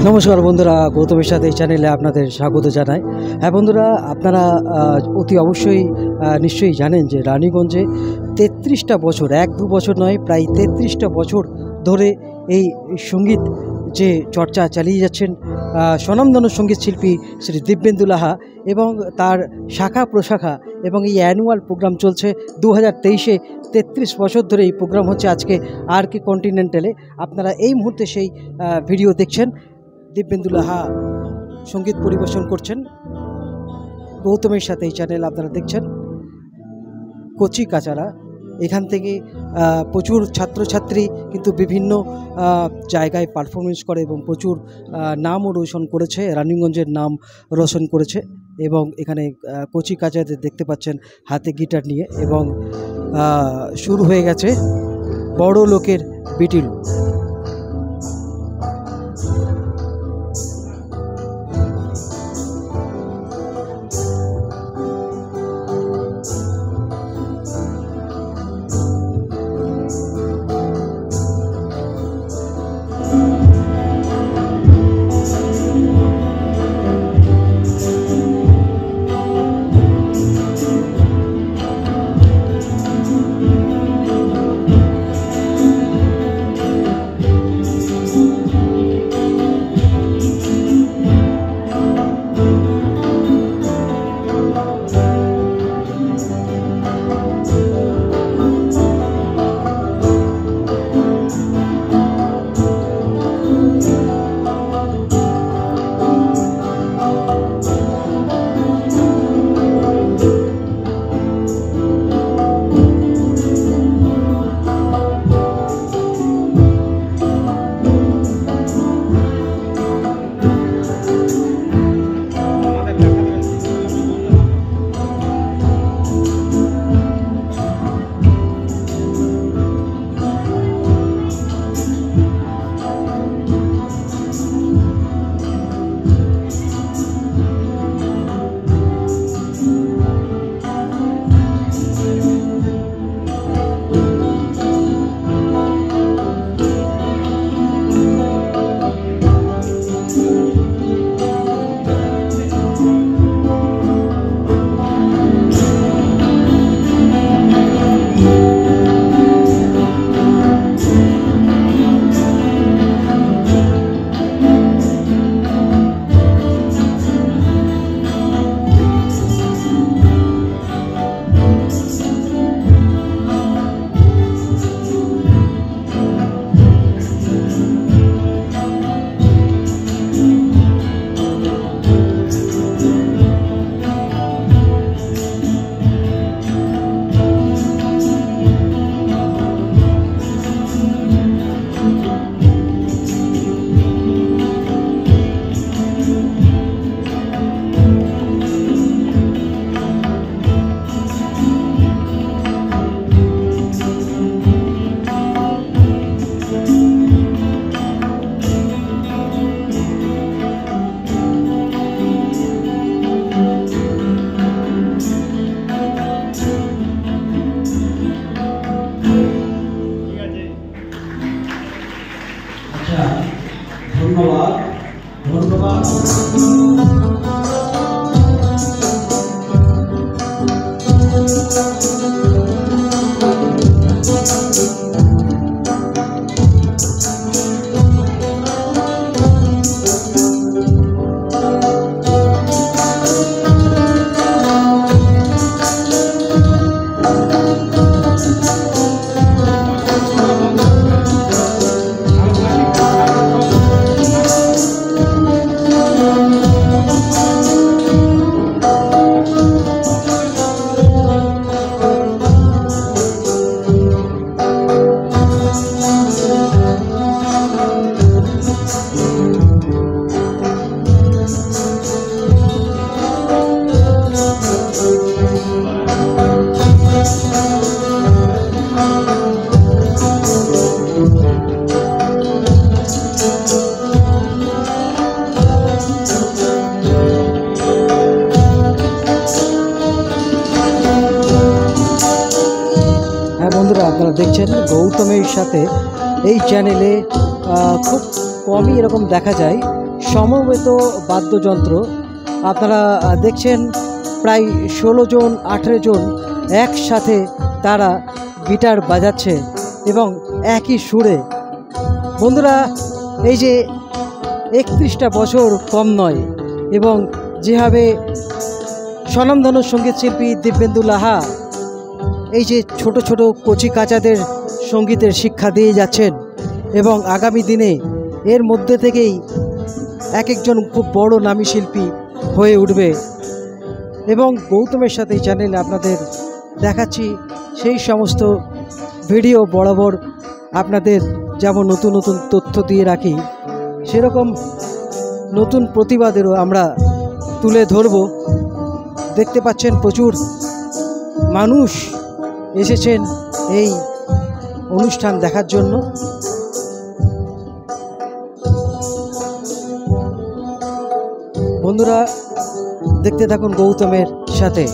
নমস্কার বন্ধুরা, গৌতমের সাথে এই চ্যানেলে আপনাদের স্বাগত জানাই। হ্যাঁ বন্ধুরা, আপনারা অতি অবশ্যই নিশ্চয়ই জানেন যে রানীগঞ্জে ৩৩টা বছর, ১-২ বছর নয়, প্রায় ৩৩টা বছর ধরে এই সঙ্গীত যে চর্চা চালিয়ে যাচ্ছেন স্বনামধন্য সঙ্গীত শিল্পী শ্রী দিব্যেন্দু লাহা এবং তার শাখা প্রশাখা, এবং এই অ্যানুয়াল প্রোগ্রাম চলছে 2023-এ। ৩৩ বছর ধরে এই প্রোগ্রাম হচ্ছে আজকে RK কন্টিনেন্টালে। আপনারা এই মুহূর্তে সেই ভিডিও দেখছেন। দিব্যেন্দু লাহা সঙ্গীত পরিবেশন করছেন গৌতমের সাথে এই চ্যানেল আপনারা দেখছেন। কচি কাচারা এখান থেকে প্রচুর ছাত্রছাত্রী কিন্তু বিভিন্ন জায়গায় পারফরমেন্স করে এবং প্রচুর নামও রোশন করেছে, রানীগঞ্জের নাম রোশন করেছে। এবং এখানে কচি কাচাদের দেখতে পাচ্ছেন হাতে গিটার নিয়ে, এবং শুরু হয়ে গেছে বড় লোকের বিটিল। ধন্যবাদ ধন্যবাদ। বন্ধুরা, আপনারা দেখছেন গৌতমের সাথে এই চ্যানেলে খুব কমই এরকম দেখা যায় সমবেত বাদ্যযন্ত্র। আপনারা দেখছেন প্রায় 16 জন 18 জন একসাথে তারা গিটার বাজাচ্ছে এবং একই সুরে। বন্ধুরা, এই যে 31টা বছর কম নয় এবং যেভাবে স্বনামধন্য সঙ্গীত শিল্পী দিব্যেন্দু লাহা এই যে ছোট ছোট কচি কাচাদের সঙ্গীতের শিক্ষা দিয়ে যাচ্ছেন এবং আগামী দিনে এর মধ্যে থেকেই এক একজন খুব বড় নামী শিল্পী হয়ে উঠবে। এবং গৌতমের সাথে এই চ্যানেলে আপনাদের দেখাচ্ছি সেই সমস্ত ভিডিও বরাবর আপনাদের যেমন নতুন নতুন তথ্য দিয়ে রাখি, সেরকম নতুন প্রতিবাদেরও আমরা তুলে ধরব। দেখতে পাচ্ছেন প্রচুর মানুষ এসেছেন এই অনুষ্ঠান দেখার জন্য। বন্ধুরা, দেখতে থাকুন গৌতমের সাথে।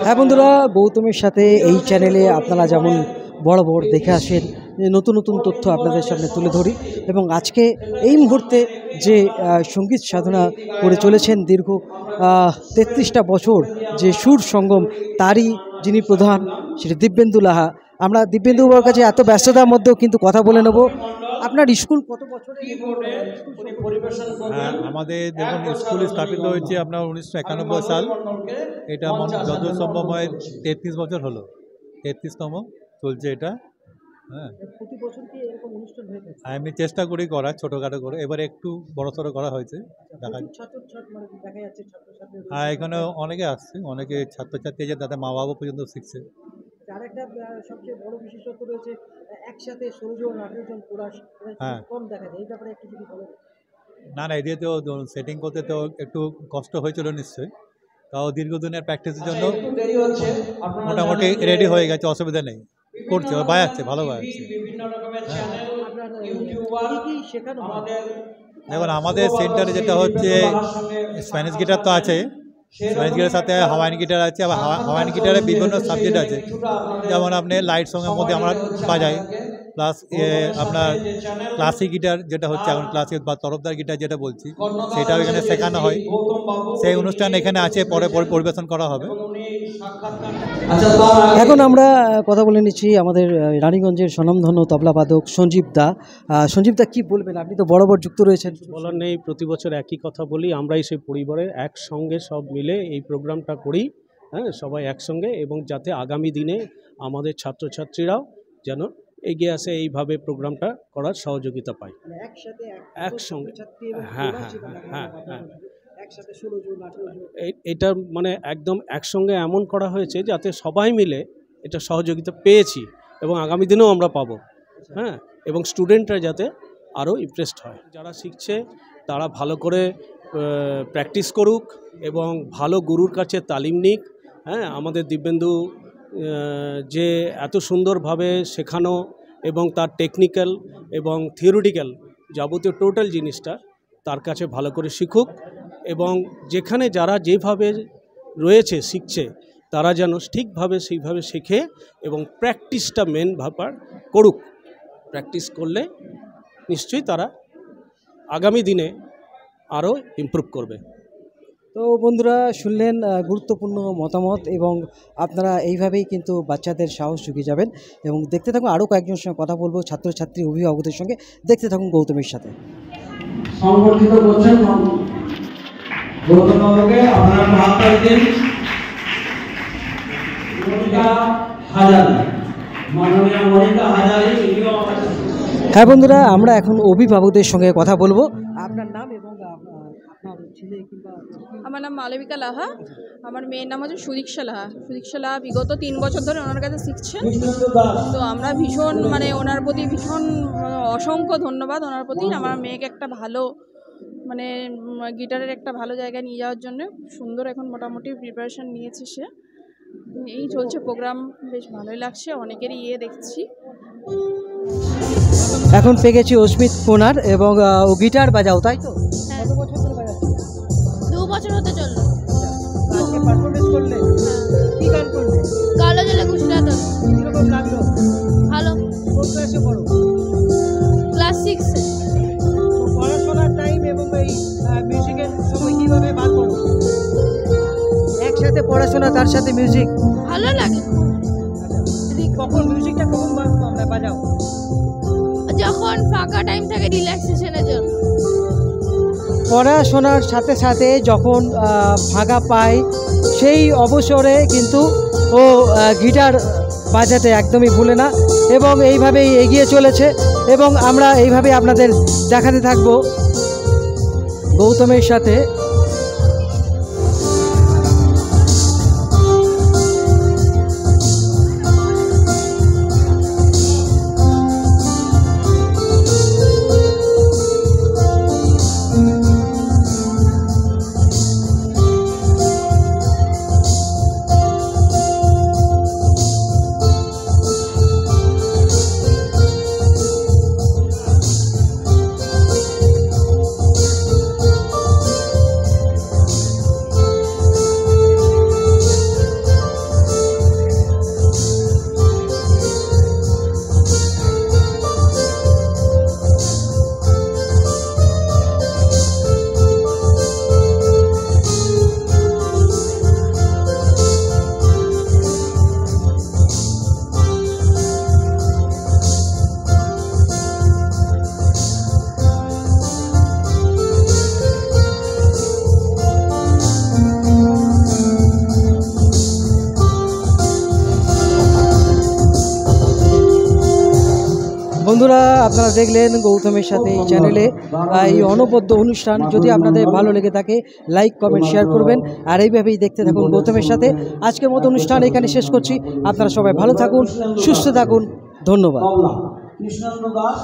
হ্যাঁ বন্ধুরা, গৌতমের সাথে এই চ্যানেলে আপনারা যেমন বরাবর দেখে আসেন, নতুন নতুন তথ্য আপনাদের সামনে তুলে ধরি। এবং আজকে এই মুহূর্তে যে সঙ্গীত সাধনা করে চলেছেন দীর্ঘ 33টা বছর, যে সুর সঙ্গম, তারই যিনি প্রধান, সেটি দিব্যেন্দু লাহা। আমরা দিব্যেন্দু বাবুর কাছে এত ব্যস্ততার মধ্যেও কিন্তু কথা বলে নেব। আপনার স্কুল কত বছর? হ্যাঁ, আমাদের দেখুন স্কুল স্থাপিত হয়েছে আপনার 1991 সাল। এটা যত সম্ভব হয় 33 বছর হলো, 33তম চলছে এটা। হ্যাঁ, আমি চেষ্টা করি করার ছোটোখাটো করে, এবারে একটু বড়সড় করা হয়েছে। হ্যাঁ, এখানে অনেকে আসছে, অনেকে ছাত্রছাত্রী যে তাদের মা বাবা পর্যন্ত শিখছে। আরেকটা সবচেয়ে বড় বিশেষত্ব রয়েছে, একসাথে 16 জন 18 জন কোরাস কম দেখা যায়, এই ব্যাপারে একটু যদি বলেন। না, এদিকে তো সেটিং করতে তো একটু কষ্ট হয়েছিল নিশ্চয়ই, তাও দীর্ঘদিনের প্র্যাকটিসের জন্য মোটামুটি রেডি হয়ে গেছে, অসুবিধা নেই, করছে, বাজাচ্ছে, ভালো বাজাচ্ছে। দেখুন আমাদের সেন্টারে যেটা হচ্ছে স্প্যানিশ গিটার তো আছে, স্প্যানিশ গিটারের সাথে হাওয়াইন গিটার আছে, আবার হাওয়াইন গিটারে বিভিন্ন সাবজেক্ট আছে। যেমন আপনি লাইট সঙ্গের মধ্যে আমরা বাজাই, প্লাস আপনার ক্লাসিক গিটার যেটা হচ্ছে এখন ক্লাসিক বা তরফদার গিটার যেটা বলছি, সেটাও এখানে শেখানো হয়। সেই অনুষ্ঠান এখানে আছে, পরে পরিবেশন করা হবে। এখন আমরা কথা বলে নিচ্ছি আমাদের রানীগঞ্জের স্বনামধন্য তবলাবাদক সঞ্জীব দা। সঞ্জীব দা, কী বলবেন? আপনি তো বরাবর যুক্ত রয়েছেন। বলার নেই, প্রতি বছর একই কথা বলি, আমরাই সেই পরিবারের একসঙ্গে সব মিলে এই প্রোগ্রামটা করি। হ্যাঁ, সবাই একসঙ্গে, এবং যাতে আগামী দিনে আমাদের ছাত্রছাত্রীরাও যেন এগিয়ে আসে, এইভাবে প্রোগ্রামটা করার সহযোগিতা পায় একসঙ্গে। হ্যাঁ হ্যাঁ হ্যাঁ হ্যাঁ, এটা মানে একদম একসঙ্গে এমন করা হয়েছে যাতে সবাই মিলে এটা সহযোগিতা পেয়েছি এবং আগামী দিনেও আমরা পাবো। হ্যাঁ, এবং স্টুডেন্টরা যাতে আরও ইমপ্রেসড হয়, যারা শিখছে তারা ভালো করে প্র্যাকটিস করুক এবং ভালো গুরুর কাছে তালিম নিক। হ্যাঁ, আমাদের দিব্যেন্দু যে এত সুন্দরভাবে শেখানো এবং তার টেকনিক্যাল এবং থিওরিটিক্যাল যাবতীয় টোটাল জিনিসটা তার কাছে ভালো করে শিখুক, এবং যেখানে যারা যেভাবে রয়েছে শিখছে তারা যেন ঠিকভাবে সেইভাবে শেখে এবং প্র্যাকটিসটা মেন ব্যাপার করুক। প্র্যাকটিস করলে নিশ্চয়ই তারা আগামী দিনে আরও ইমপ্রুভ করবে। তো বন্ধুরা, শুনলেন গুরুত্বপূর্ণ মতামত, এবং আপনারা এইভাবেই কিন্তু বাচ্চাদের সাহস জুগিয়ে যাবেন। এবং দেখতে থাকুন, আরও কয়েকজনের সঙ্গে কথা বলবো, ছাত্রছাত্রী অভিভাবকদের সঙ্গে। দেখতে থাকুন গৌতমের সাথে। সংগঠিত করছেন গৌতম বাবুকে, আপনারা হাত তালি দিন। মনিকা হাজারি, মাননীয় মনিকা হাজারি। হ্যাঁ বন্ধুরা, আমরা এখন অভিভাবকদের সঙ্গে কথা বলবো। আপনার নাম এবং আপনার ছেলে কিংবা? আমার নাম মালবিকা লাহা, আমার মেয়ের নাম হচ্ছে সুদীক্ষা লাহা। সুদীক্ষা লাহা বিগত 3 বছর ধরে ওনার কাছে শিখছেন। তো আমরা ভীষণ ওনার প্রতি ভীষণ অসংখ্য ধন্যবাদ ওনার প্রতি। আমার মেয়েকে একটা ভালো মানে গিটারের একটা ভালো জায়গায় নিয়ে যাওয়ার জন্য সুন্দর এখন মোটামুটি প্রিপারেশান নিয়েছে সে। এই চলছে প্রোগ্রাম, বেশ ভালোই লাগছে, অনেকেরই দেখছি। এখন পেয়ে গেছি অস্মিত কোনার এবং ও গিটার বাজাও, তাই তো? হ্যাঁ। কত বছর ধরে বাজাচ্ছো? 2 বছর হতে চললো। আজকে পারফরমেন্স করলে? কি গান করলে? কালো জলে গুজরাট। কিরকম লাগলো? ভালো। কোন ক্লাসে পড়ো? ক্লাস 6 এ। তো পড়াশোনার টাইম এবং এই মিউজিকের সময় কিভাবে বার করো? একসাথে পড়াশোনা তার সাথে মিউজিক? ভালো লাগে। কখন মিউজিকটা কখন বাজাও? যখন ফাঁকা টাইম থাকে রিল্যাক্সেশনের জন্য। পড়াশোনার সাথে সাথে যখন ফাঁকা পায় সেই অবসরে কিন্তু ও গিটার বাজাতে একদমই ভুলে না এবং এইভাবেই এগিয়ে চলেছে এবং আমরা এইভাবেই আপনাদের দেখাতে থাকব গৌতমের সাথে। বন্ধুরা, আপনারা দেখলেন গৌতমের সাথে এই চ্যানেলে এই অনবদ্য অনুষ্ঠান। যদি আপনাদের ভালো লেগে থাকে লাইক কমেন্ট শেয়ার করবেন আর এইভাবেই দেখতে থাকুন গৌতমের সাথে। আজকের মতো অনুষ্ঠান এখানে শেষ করছি। আপনারা সবাই ভালো থাকুন, সুস্থ থাকুন, ধন্যবাদ। কৃষ্ণেন্দ্র দাস।